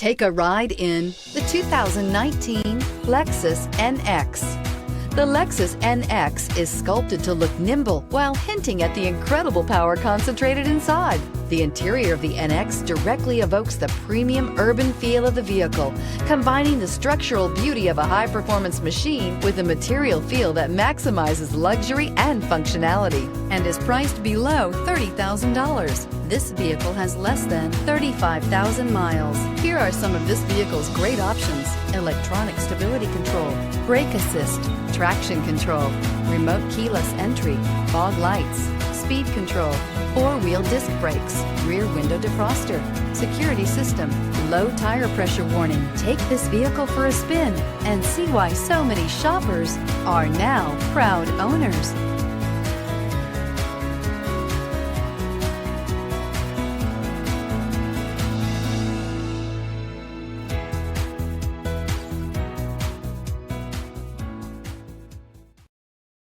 Take a ride in the 2019 Lexus NX. The Lexus NX is sculpted to look nimble while hinting at the incredible power concentrated inside. The interior of the NX directly evokes the premium urban feel of the vehicle, combining the structural beauty of a high-performance machine with a material feel that maximizes luxury and functionality, and is priced below $30,000. This vehicle has less than 35,000 miles. Here are some of this vehicle's great options: electronic stability control, brake assist, traction control, remote keyless entry, fog lights, speed control, four-wheel disc brakes, rear window defroster, security system, low tire pressure warning. Take this vehicle for a spin and see why so many shoppers are now proud owners.